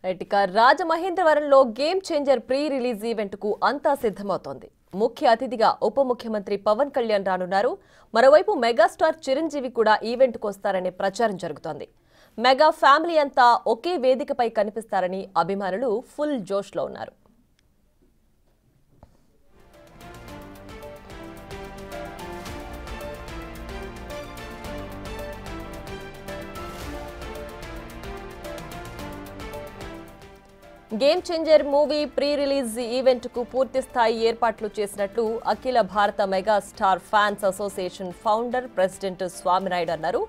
Right ఇక రాజమహేంద్రవరంలో game changer pre release event కు అంతా సిద్ధమవుతోంది. ముఖ్య అతిథిగా ఉప ముఖ్యమంత్రి పవన్ కళ్యాణ్ రానున్నారు. మరోవైపు మెగాస్టార్ చిరంజీవి కూడా ఈవెంట్ కు వస్తారనే ప్రచారం జరుగుతోంది. మెగా ఫ్యామిలీ అంతా ఒకే వేదికపై కనిపిస్తారని అభిమానులు ఫుల్ జోష్లో ఉన్నారు. Game changer movie pre release event కు పూర్తి స్థాయి ఏర్పాట్లు చేసినట్లు అఖిల భారత mega star fans association founder president Swami Naidu అన్నారు.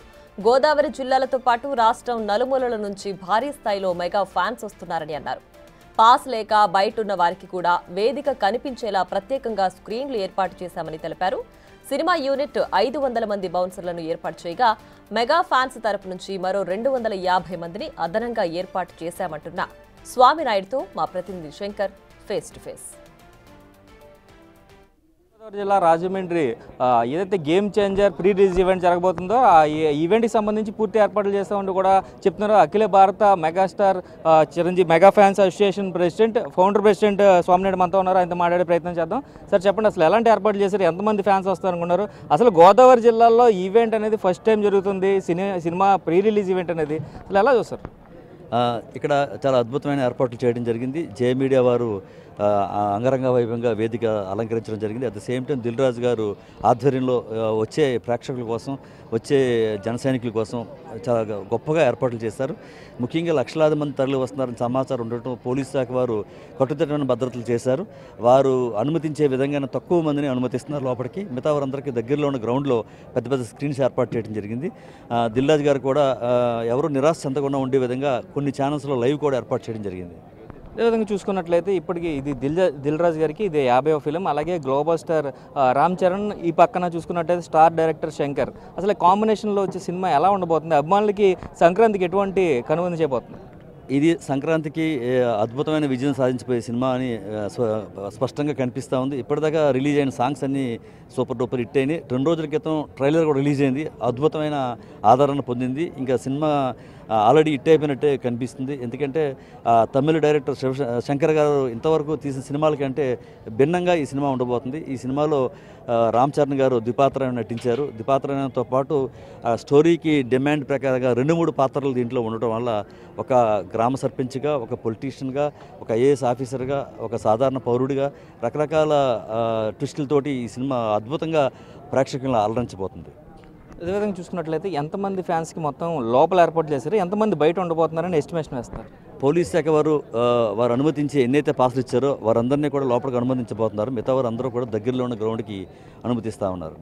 గోదావరి జిల్లాలతో పాటు రాష్ట్రం నలుమూలల నుంచి భారీ స్థాయిలో మెగా ఫ్యాన్స్ వస్తున్నారని అన్నారు. పాస్ లేక బయటున్న వారికి కూడా వేదిక కనిపించేలా ప్రత్యేకంగా స్క్రీన్లు ఏర్పాటు చేశామని తెలిపారు. సినిమా యూనిట్ 500 మంది బౌన్సర్లను ఏర్పాటు చేయగా మెగా ఫ్యాన్స్ తరపు నుంచి మరో 250 మందిని అదనంగా ఏర్పాటు చేశామంటున్న స్వామినాయుడుతో మా ప్రతినిధి Shankar face to face. Godavari జిల్లా రాజమండ్రి ఏదైతే game changer pre release event జరగబోతుందో ఆ ఈవెంట్కి సంబంధించి పూర్తి ఏర్పాట్లు చేస్తామంటూ కూడా చెప్తున్నారు అఖిల భారత megastar Chiranjeevi mega fans association founder president Swami Naidu మనతో ఉన్నారు. ఆయనతో మాట్లాడే ప్రయత్నం చేద్దాం. సార్ చెప్పండి, అసలు ఎలాంటి ఏర్పాట్లు చేశారు, ఎంతమంది ఫ్యాన్స్ వస్తారనుకున్నారు? అసలు గోదావరి జిల్లాలో ఈవెంట్ అనేది ఫస్ట్ టైం జరుగుతుంది, సినిమా ప్రీ రిలీజ్ ఈవెంట్ అనేది అసలు ఎలా చూస్తారు? ఇక్కడ చాలా అద్భుతమైన ఏర్పాట్లు చేయడం జరిగింది. జే మీడియా వారు అంగరంగ వైభవంగా వేదిక అలంకరించడం జరిగింది. At the same time Dil Raju గారు ఆధ్వర్యంలో వచ్చే ప్రేక్షకుల కోసం, వచ్చే జన సైనికుల కోసం చాలా గొప్పగా ఏర్పాట్లు చేశారు. ముఖ్యంగా లక్షలాది మంది తరలి వస్తున్నారని సమాచారం ఉండటం పోలీస్ శాఖ వారు కట్టుదిట్టమైన భద్రతలు చేశారు. వారు అనుమతించే విధంగా తక్కువ మందిని అనుమతిస్తున్నారు లోపలికి. మిగతా వారందరికీ దగ్గరలో ఉన్న గ్రౌండ్లో పెద్ద పెద్ద స్క్రీన్స్ ఏర్పాటు చేయడం జరిగింది. దిల్ రాజు గారు కూడా ఎవరు నిరాశ చెందకుండా ఉండే విధంగా కొన్ని ఛానల్స్లో లైవ్ కూడా ఏర్పాటు చేయడం జరిగింది. అదేవిధంగా చూసుకున్నట్లయితే ఇప్పటికీ ఇది దిల్ రాజు గారికి ఇది 50వ ఫిలిం. అలాగే గ్లోబల్ స్టార్ రామ్ చరణ్, ఈ పక్కన చూసుకున్నట్లయితే స్టార్ డైరెక్టర్ శంకర్. అసలు కాంబినేషన్లో వచ్చే సినిమా ఎలా ఉండబోతుంది? అభిమానులకి సంక్రాంతికి ఎటువంటి కనుగొని చేయబోతుంది? ఇది సంక్రాంతికి అద్భుతమైన విజయం సాధించిపోయే సినిమా అని స్పష్టంగా కనిపిస్తూ ఉంది. ఇప్పటిదాకా రిలీజ్ అయిన సాంగ్స్ అన్నీ సూపర్ డూపర్ హిట్ అయినాయి. 2 రోజుల క్రితం ట్రైలర్ కూడా రిలీజ్ అయింది, అద్భుతమైన ఆదరణ పొందింది. ఇంకా సినిమా ఆల్రెడీ హిట్ అయిపోయినట్టే కనిపిస్తుంది. ఎందుకంటే తమిళ డైరెక్టర్ శంకర్ గారు ఇంతవరకు తీసిన సినిమాల కంటే భిన్నంగా ఈ సినిమా ఉండబోతుంది. ఈ సినిమాలో రామ్ చరణ్ గారు ద్విపాత్రను నటించారు. ద్విపాత్రతో పాటు స్టోరీకి డిమాండ్ ప్రకారంగా 2-3 పాత్రలు దీంట్లో ఉండటం వల్ల ఒక గ్రామ సర్పంచ్గా, ఒక పొలిటీషియన్గా, ఒక ఐఏఎస్ ఆఫీసర్గా, ఒక సాధారణ పౌరుడిగా రకరకాల ట్విస్టులతోటి ఈ సినిమా అద్భుతంగా ప్రేక్షకులను అలరించబోతుంది. అదేవిధంగా చూసుకున్నట్లయితే ఎంతమంది ఫ్యాన్స్కి మొత్తం లోపల ఏర్పాటు చేశారు, ఎంతమంది బయట ఉండబోతున్నారని ఎస్టిమేషన్ వేస్తారు? పోలీస్ శాఖ వారు అనుమతించి ఎన్నైతే పాసులు ఇచ్చారో వారందరినీ కూడా లోపలికి అనుమతించబోతున్నారు. మిగతా వారు అందరూ కూడా దగ్గరలో ఉన్న గ్రౌండ్కి అనుమతిస్తూ ఉన్నారు.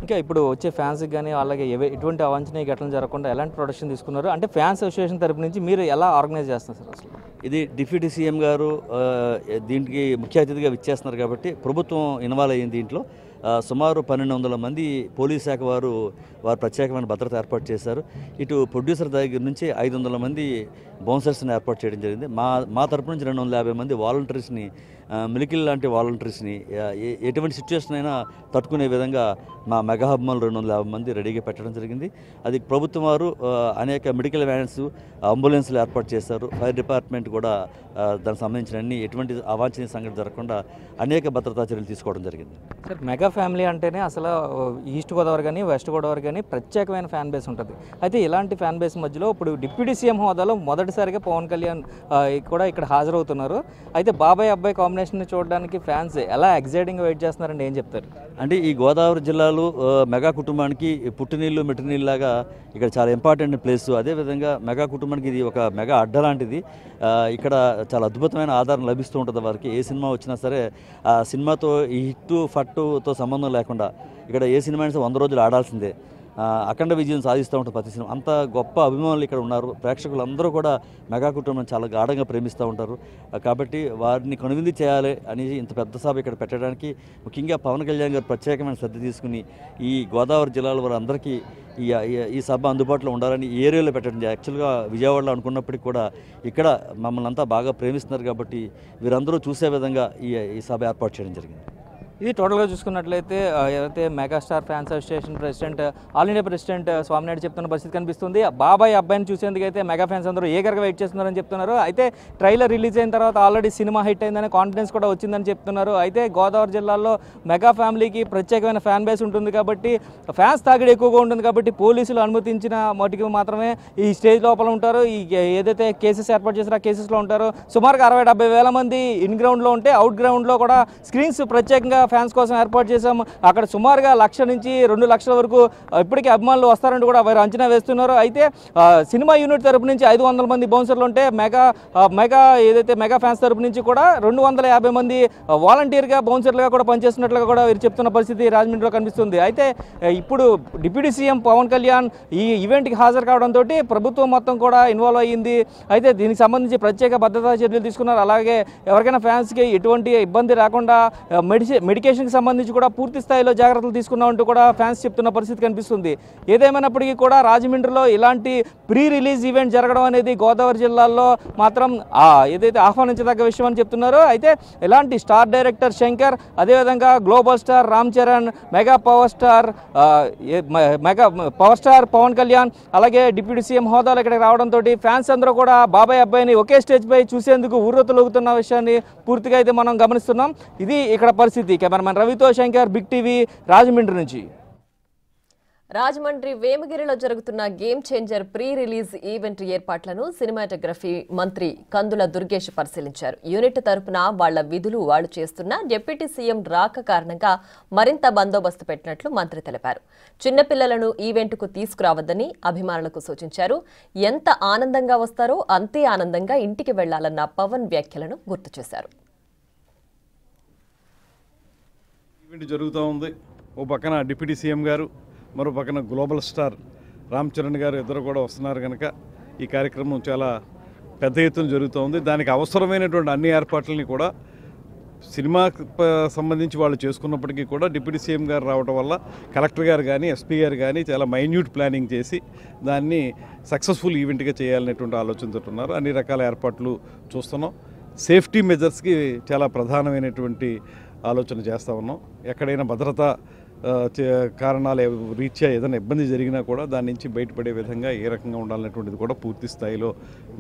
ఇంకా ఇప్పుడు వచ్చే ఫ్యాన్స్కి కానీ అలాగే ఎటువంటి అవాంఛనీయ ఘటనలు జరగకుండా ఎలాంటి ప్రొటెక్షన్ తీసుకున్నారు? అంటే ఫ్యాన్స్ అసోసియేషన్ తరపు నుంచి మీరు ఎలా ఆర్గనైజ్ చేస్తున్నారు సార్? అసలు ఇది డిప్యూటీ సీఎం గారు దీనికి ముఖ్య అతిథిగా విచ్చేస్తున్నారు కాబట్టి ప్రభుత్వం ఇన్వాల్వ్ అయ్యింది. దీంట్లో సుమారు 1200 మంది పోలీస్ శాఖ వారు ప్రత్యేకమైన భద్రత ఏర్పాటు చేశారు. ఇటు ప్రొడ్యూసర్ దగ్గర నుంచి 500 మంది బౌన్సర్స్ని ఏర్పాటు చేయడం జరిగింది. మా తరపు నుంచి 250 మంది వాలంటీర్స్ని, మిలికిల్ లాంటి వాలంటీర్స్ని ఎటువంటి సిచ్యువేషన్ అయినా తట్టుకునే విధంగా మా మెగా హబ్మాలు 250 మంది రెడీగా పెట్టడం జరిగింది. అది ప్రభుత్వం వారు అనేక మెడికల్ వ్యాన్స్, అంబులెన్స్లు ఏర్పాటు చేశారు. ఫైర్ డిపార్ట్మెంట్ కూడా దానికి సంబంధించిన ఎటువంటి అవాంఛనీయ సంఘటన జరగకుండా అనేక భద్రతా చర్యలు తీసుకోవడం జరిగింది. సార్, మెగా ఫ్యామిలీ అంటేనే అసలు ఈస్ట్ గోదావరి కానీ వెస్ట్ గోదావరి కానీ ప్రత్యేకమైన ఫ్యాన్ బేస్ ఉంటుంది. అయితే ఇలాంటి ఫ్యాన్ బేస్ మధ్యలో ఇప్పుడు డిప్యూటీ సీఎం హోదాలో మొదటిసారిగా పవన్ కళ్యాణ్ కూడా ఇక్కడ హాజరవుతున్నారు. అయితే బాబాయ్ అబ్బాయి కాంబినేషన్ చూడడానికి ఫ్యాన్స్ ఎలా ఎగ్జైటింగ్గా వెయిట్ చేస్తున్నారంటే ఏం చెప్తారు? అంటే ఈ గోదావరి జిల్లాలో మెగా కుటుంబానికి పుట్టినీళ్ళు మెట్టినీళ్ళలాగా ఇక్కడ చాలా ఇంపార్టెంట్ ప్లేస్. అదేవిధంగా మెగా కుటుంబానికి ఇది ఒక మెగా అడ్డ లాంటిది. ఇక్కడ చాలా అద్భుతమైన ఆదరణ లభిస్తూ ఉంటుంది వారికి. ఏ సినిమా వచ్చినా సరే ఆ సినిమాతో ఈ హిట్టు ఫట్టుతో సంబంధం లేకుండా ఇక్కడ ఏ సినిమా అయినా 100 రోజులు ఆడాల్సిందే. అఖండ విజయం సాధిస్తూ ఉంటుంది ప్రతి సినిమా. అంత గొప్ప అభిమానులు ఇక్కడ ఉన్నారు. ప్రేక్షకులు అందరూ కూడా మెగా కుటుంబం చాలా గాఢంగా ప్రేమిస్తూ ఉంటారు. కాబట్టి వారిని కనువిందు చేయాలి అని ఇంత పెద్ద సభ ఇక్కడ పెట్టడానికి ముఖ్యంగా పవన్ కళ్యాణ్ గారు ప్రత్యేకమైన శ్రద్ధ తీసుకుని ఈ గోదావరి జిల్లాల వారందరికీ ఈ సభ అందుబాటులో ఉండాలని ఈ ఏరియాలో పెట్టడం. యాక్చువల్గా విజయవాడలో అనుకున్నప్పటికీ కూడా ఇక్కడ మమ్మల్ని అంతా బాగా ప్రేమిస్తున్నారు కాబట్టి వీరందరూ చూసే విధంగా ఈ సభ ఏర్పాటు చేయడం జరిగింది. ఇది టోటల్గా చూసుకున్నట్లయితే ఏదైతే megastar fans association president all India president Swami Naidu చెప్తున్న పరిస్థితి కనిపిస్తుంది. బాబాయ్ అబ్బాయిని చూసేందుకైతే మెగా ఫ్యాన్స్ అందరూ ఏగరగా వెయిట్ చేస్తున్నారని చెప్తున్నారు. అయితే ట్రైలర్ రిలీజ్ అయిన తర్వాత ఆల్రెడీ సినిమా హిట్ అయిందని కాన్ఫిడెన్స్ కూడా వచ్చిందని చెప్తున్నారు. అయితే గోదావరి జిల్లాలో మెగా ఫ్యామిలీకి ప్రత్యేకమైన ఫ్యాన్ బేస్ ఉంటుంది కాబట్టి ఫ్యాన్స్ తాకిడి ఎక్కువగా ఉంటుంది కాబట్టి పోలీసులు అనుమతించిన మటుకు మాత్రమే ఈ స్టేజ్ లోపల ఉంటారు. ఈ ఏదైతే కేసెస్ ఏర్పాటు చేసిన కేసెస్లో ఉంటారు. సుమారుగా 60-70 వేల మంది ఇన్ గ్రౌండ్లో ఉంటే అవుట్ గ్రౌండ్లో కూడా స్క్రీన్స్ ప్రత్యేకంగా ఫ్యాన్స్ కోసం ఏర్పాటు చేశాం. అక్కడ సుమారుగా 1,00,000 నుంచి 2 లక్షల వరకు ఇప్పటికీ అభిమానులు వస్తారంటూ కూడా వారు అంచనా వేస్తున్నారు. అయితే సినిమా యూనిట్ తరపు నుంచి 500 మంది బౌన్సర్లు ఉంటే మెగా ఏదైతే మెగా ఫ్యాన్స్ తరపు నుంచి కూడా 250 మంది వాలంటీర్గా బౌన్సర్లుగా కూడా పనిచేస్తున్నట్లుగా కూడా వీరు చెప్తున్న పరిస్థితి రాజమండ్రిలో కనిపిస్తుంది. అయితే ఇప్పుడు డిప్యూటీ సీఎం పవన్ కళ్యాణ్ ఈ ఈవెంట్కి హాజరు కావడంతో ప్రభుత్వం మొత్తం కూడా ఇన్వాల్వ్ అయ్యింది. అయితే దీనికి సంబంధించి ప్రత్యేక భద్రతా చర్యలు తీసుకున్నారు. అలాగే ఎవరికైనా ఫ్యాన్స్కి ఎటువంటి ఇబ్బంది రాకుండా మెడికేషన్కి సంబంధించి కూడా పూర్తి స్థాయిలో జాగ్రత్తలు తీసుకున్నామంటూ కూడా ఫ్యాన్స్ చెప్తున్న పరిస్థితి కనిపిస్తుంది. ఏదేమైనప్పటికీ కూడా రాజమండ్రిలో ఇలాంటి ప్రీ రిలీజ్ ఈవెంట్ జరగడం అనేది గోదావరి జిల్లాలో మాత్రం ఏదైతే ఆహ్వానించదగ్గ విషయం అని చెప్తున్నారో. అయితే ఇలాంటి స్టార్ డైరెక్టర్ శంకర్, అదేవిధంగా global star Ram Charan, mega power star Pawan Kalyan, అలాగే డిప్యూటీ సీఎం హోదాలో ఇక్కడికి రావడంతో ఫ్యాన్స్ అందరూ కూడా బాబాయ్ అబ్బాయిని ఒకే స్టేజ్ పై చూసేందుకు ఊరొత్తులుగుతున్న విషయాన్ని పూర్తిగా అయితే మనం గమనిస్తున్నాం. ఇది ఇక్కడ పరిస్థితి. కెమెరామెన్ రవితో శంకర్, బిగ్ టీవీ, రాజమండ్రి నుంచి. రాజమండ్రి వేమగిరిలో జరుగుతున్న game changer pre release event ఏర్పాట్లను సినిమాటోగ్రఫీ మంత్రి కందుల దుర్గేష్ పరిశీలించారు. యూనిట్ తరపున వాళ్ల విధులు వాళ్లు చేస్తున్న డిప్యూటీ సీఎం రాక కారణంగా మరింత బందోబస్తు పెట్టినట్లు మంత్రి తెలిపారు. చిన్నపిల్లలను ఈవెంట్కు తీసుకురావద్దని అభిమానులకు సూచించారు. ఎంత ఆనందంగా వస్తారో అంతే ఆనందంగా ఇంటికి వెళ్లాలన్న పవన్ వ్యాఖ్యలను గుర్తు చేశారు. ఈవెంట్ జరుగుతూ ఉంది. ఓ పక్కన డిప్యూటీ సీఎం గారు, మరో పక్కన గ్లోబల్ స్టార్ రామ్ చరణ్ గారు ఇద్దరు కూడా వస్తున్నారు కనుక ఈ కార్యక్రమం చాలా పెద్ద ఎత్తున జరుగుతూ ఉంది. దానికి అవసరమైనటువంటి అన్ని ఏర్పాట్లని కూడా సినిమా సంబంధించి వాళ్ళు చేసుకున్నప్పటికీ కూడా డిప్యూటీ సీఎం గారు రావడం వల్ల కలెక్టర్ గారు కానీ ఎస్పీ గారు కానీ చాలా మైన్యూట్ ప్లానింగ్ చేసి దాన్ని సక్సెస్ఫుల్ ఈవెంట్గా చేయాలనేటువంటి ఆలోచనతో ఉన్నారు. అన్ని రకాల ఏర్పాట్లు చూస్తున్నాం. సేఫ్టీ మెజర్స్కి చాలా ప్రధానమైనటువంటి ఆలోచన చేస్తూ ఉన్నాం. ఎక్కడైనా భద్రతా కారణాల రీత్యా ఏదైనా ఇబ్బంది జరిగినా కూడా దాని నుంచి బయటపడే విధంగా ఏ రకంగా ఉండాలనేటువంటిది కూడా పూర్తి స్థాయిలో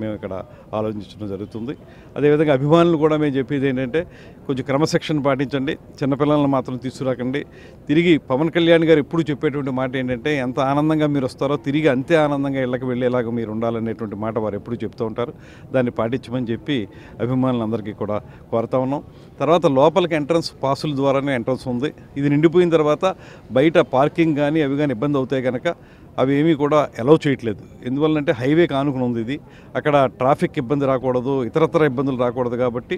మేము ఇక్కడ ఆలోచించడం జరుగుతుంది. అదేవిధంగా అభిమానులు కూడా మేము చెప్పేది ఏంటంటే కొంచెం క్రమశిక్షణ పాటించండి, చిన్నపిల్లలను మాత్రం తీసుకురాకండి. తిరిగి పవన్ కళ్యాణ్ గారు ఎప్పుడు చెప్పేటువంటి మాట ఏంటంటే ఎంత ఆనందంగా మీరు వస్తారో తిరిగి అంతే ఆనందంగా ఇళ్ళకి వెళ్ళేలాగా మీరు ఉండాలనేటువంటి మాట వారు ఎప్పుడు చెప్తూ ఉంటారు. దాన్ని పాటించమని చెప్పి అభిమానులందరికీ కూడా కోరుతా ఉన్నాం. తర్వాత లోపలికి ఎంట్రన్స్ పాసుల ద్వారానే ఎంట్రన్స్ ఉంది. ఇది నిండిపోయిన తర్వాత బయట పార్కింగ్ కానీ అవి కానీ ఇబ్బంది అవుతాయి కనుక అవి ఏమీ కూడా అలౌ చేయట్లేదు. ఎందువల్లంటే హైవేకి ఆనుకుని ఉంది ఇది. అక్కడ ట్రాఫిక్ ఇబ్బంది రాకూడదు, ఇతరత్ర ఇబ్బందులు రాకూడదు కాబట్టి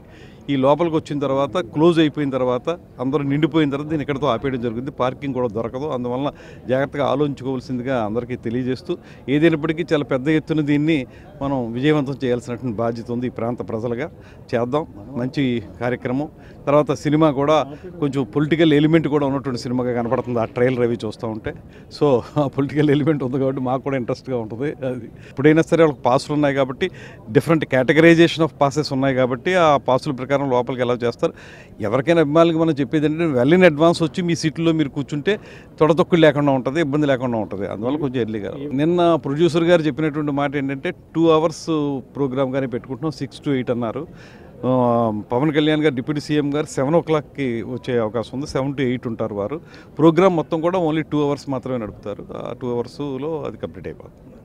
ఈ లోపలికి వచ్చిన తర్వాత క్లోజ్ అయిపోయిన తర్వాత అందరూ నిండిపోయిన తర్వాత దీన్ని ఇక్కడితో ఆపేయడం జరుగుతుంది. పార్కింగ్ కూడా దొరకదు. అందువల్ల జాగ్రత్తగా ఆలోచించుకోవాల్సిందిగా అందరికీ తెలియజేస్తూ ఏదైనప్పటికీ చాలా పెద్ద ఎత్తున దీన్ని మనం విజయవంతం చేయాల్సినటువంటి బాధ్యత ఉంది. ఈ ప్రాంత ప్రజలుగా చేద్దాం. మంచి కార్యక్రమం. తర్వాత సినిమా కూడా కొంచెం పొలిటికల్ ఎలిమెంట్ కూడా ఉన్నటువంటి సినిమాగా కనపడుతుంది ఆ ట్రైలర్ అవి చూస్తూ ఉంటే. సో ఆ పొలిటికల్ ఎలిమెంట్ ఉంది కాబట్టి మాకు కూడా ఇంట్రెస్ట్గా ఉంటుంది. అది ఇప్పుడైనా సరే వాళ్ళకి పాసులు ఉన్నాయి కాబట్టి డిఫరెంట్ కేటగరైజేషన్ ఆఫ్ పాసెస్ ఉన్నాయి కాబట్టి ఆ పాసుల ప్రకారం లోపలికి ఎలా చేస్తారు. ఎవరికైనా అభిమానులకి మనం చెప్పేది ఏంటంటే వెల్ ఇన్ అడ్వాన్స్ వచ్చి మీ సీట్లో మీరు కూర్చుంటే తొడతొక్కులు లేకుండా ఉంటుంది, ఇబ్బంది లేకుండా ఉంటుంది. అందువల్ల కొంచెం ఎర్లీగా. నిన్న ప్రొడ్యూసర్ గారు చెప్పినటువంటి మాట ఏంటంటే 2 hours ప్రోగ్రామ్ కానీ పెట్టుకుంటున్నాం, 6 to 8 అన్నారు. పవన్ కళ్యాణ్ గారు డిప్యూటీ సీఎం గారు 7 o'clockకి వచ్చే అవకాశం ఉంది. 7 to 8 ఉంటారు వారు. ప్రోగ్రామ్ మొత్తం కూడా ఓన్లీ 2 hours మాత్రమే నడుపుతారు. ఆ 2 hours అది కంప్లీట్ అయిపోతుంది.